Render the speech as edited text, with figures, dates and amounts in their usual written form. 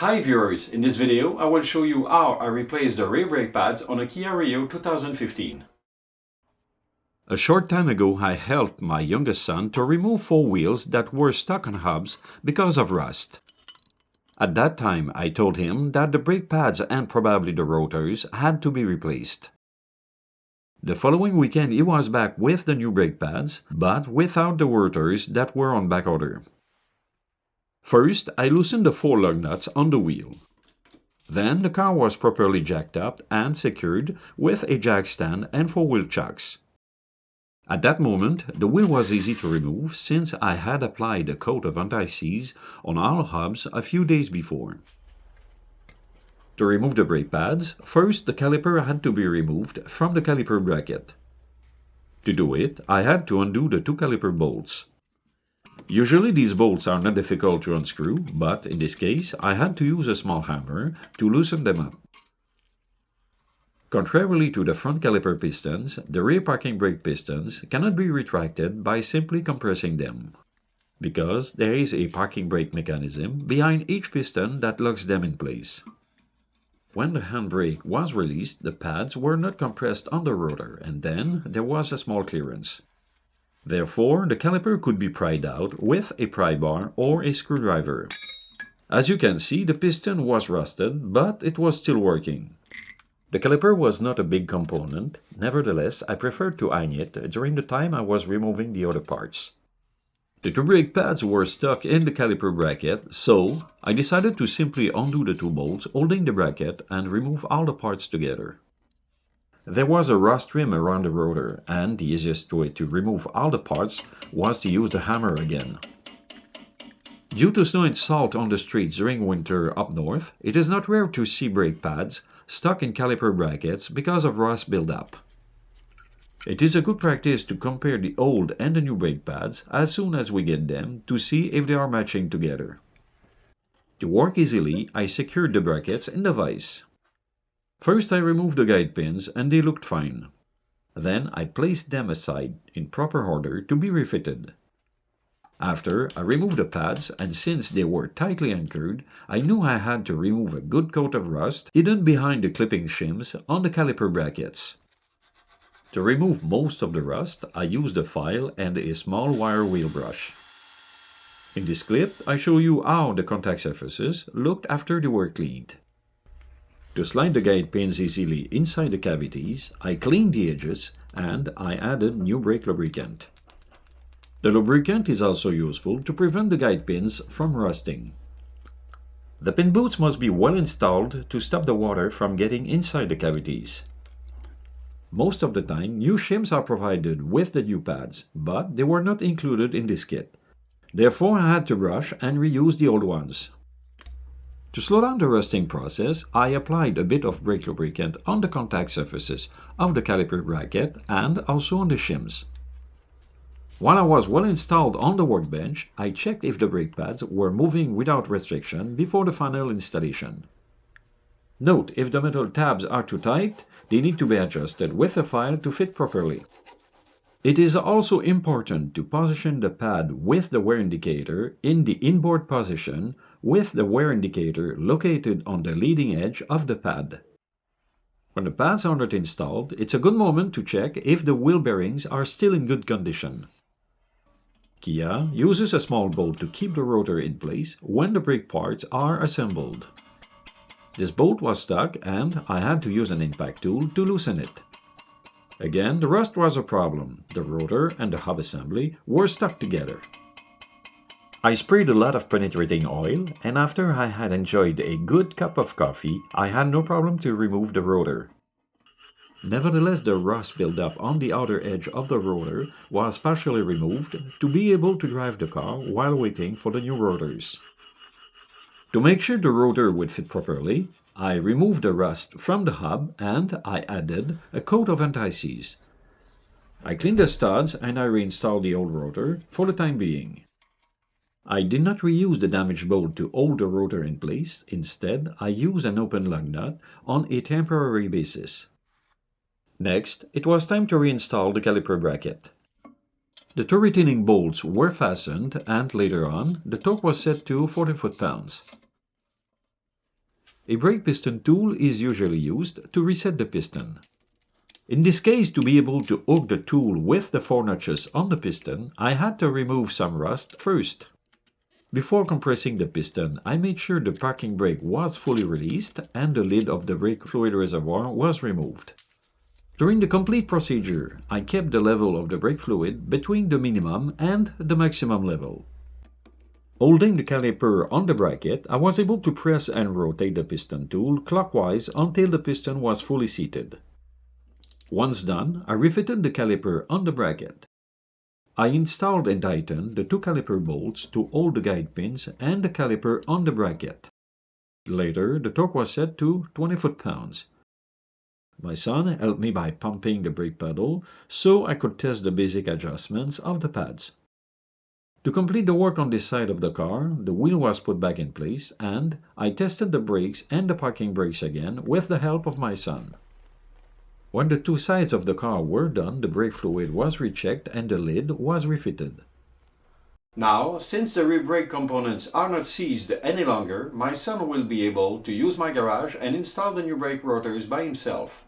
Hi viewers, in this video I will show you how I replaced the rear brake pads on a Kia Rio 2015. A short time ago I helped my youngest son to remove 4 wheels that were stuck on hubs because of rust. At that time I told him that the brake pads and probably the rotors had to be replaced. The following weekend he was back with the new brake pads, but without the rotors that were on back order. First, I loosened the 4 lug nuts on the wheel. Then the car was properly jacked up and secured with a jack stand and 4 wheel chocks. At that moment, the wheel was easy to remove since I had applied a coat of anti-seize on all hubs a few days before. To remove the brake pads, first the caliper had to be removed from the caliper bracket. To do it, I had to undo the 2 caliper bolts. Usually these bolts are not difficult to unscrew, but in this case I had to use a small hammer to loosen them up. Contrarily to the front caliper pistons, the rear parking brake pistons cannot be retracted by simply compressing them, because there is a parking brake mechanism behind each piston that locks them in place. When the handbrake was released, the pads were not compressed on the rotor, and then there was a small clearance. Therefore, the caliper could be pried out with a pry bar or a screwdriver. As you can see, the piston was rusted, but it was still working. The caliper was not a big component, nevertheless I preferred to iron it during the time I was removing the other parts. The 2 brake pads were stuck in the caliper bracket, so I decided to simply undo the 2 bolts holding the bracket and remove all the parts together. There was a rust rim around the rotor, and the easiest way to remove all the parts was to use the hammer again. Due to snow and salt on the streets during winter up north, it is not rare to see brake pads stuck in caliper brackets because of rust buildup. It is a good practice to compare the old and the new brake pads as soon as we get them to see if they are matching together. To work easily, I secured the brackets in the vise. First I removed the guide pins and they looked fine. Then I placed them aside in proper order to be refitted. After, I removed the pads, and since they were tightly anchored, I knew I had to remove a good coat of rust hidden behind the clipping shims on the caliper brackets. To remove most of the rust, I used a file and a small wire wheel brush. In this clip, I show you how the contact surfaces looked after they were cleaned. To slide the guide pins easily inside the cavities, I cleaned the edges and I added new brake lubricant. The lubricant is also useful to prevent the guide pins from rusting. The pin boots must be well installed to stop the water from getting inside the cavities. Most of the time, new shims are provided with the new pads, but they were not included in this kit. Therefore, I had to brush and reuse the old ones. To slow down the rusting process, I applied a bit of brake lubricant on the contact surfaces of the caliper bracket and also on the shims. While I was well installed on the workbench, I checked if the brake pads were moving without restriction before the final installation. Note, if the metal tabs are too tight, they need to be adjusted with a file to fit properly. It is also important to position the pad with the wear indicator in the inboard position with the wear indicator located on the leading edge of the pad. When the pads are not installed, it's a good moment to check if the wheel bearings are still in good condition. Kia uses a small bolt to keep the rotor in place when the brake parts are assembled. This bolt was stuck and I had to use an impact tool to loosen it. Again, the rust was a problem. The rotor and the hub assembly were stuck together. I sprayed a lot of penetrating oil, and after I had enjoyed a good cup of coffee, I had no problem to remove the rotor. Nevertheless, the rust buildup on the outer edge of the rotor was partially removed to be able to drive the car while waiting for the new rotors. To make sure the rotor would fit properly, I removed the rust from the hub and I added a coat of anti-seize. I cleaned the studs and I reinstalled the old rotor for the time being. I did not reuse the damaged bolt to hold the rotor in place. Instead, I used an open lug nut on a temporary basis. Next, it was time to reinstall the caliper bracket. The 2 retaining bolts were fastened and later on, the torque was set to 14 foot-pounds. A brake piston tool is usually used to reset the piston. In this case, to be able to hook the tool with the 4 notches on the piston, I had to remove some rust first. Before compressing the piston, I made sure the parking brake was fully released and the lid of the brake fluid reservoir was removed. During the complete procedure, I kept the level of the brake fluid between the minimum and the maximum level. Holding the caliper on the bracket, I was able to press and rotate the piston tool clockwise until the piston was fully seated. Once done, I refitted the caliper on the bracket. I installed and tightened the 2 caliper bolts to hold the guide pins and the caliper on the bracket. Later, the torque was set to 20 foot-pounds. My son helped me by pumping the brake pedal so I could test the basic adjustments of the pads. To complete the work on this side of the car, the wheel was put back in place and I tested the brakes and the parking brakes again with the help of my son. When the 2 sides of the car were done, the brake fluid was rechecked and the lid was refitted. Now, since the rear brake components are not seized any longer, my son will be able to use my garage and install the new brake rotors by himself.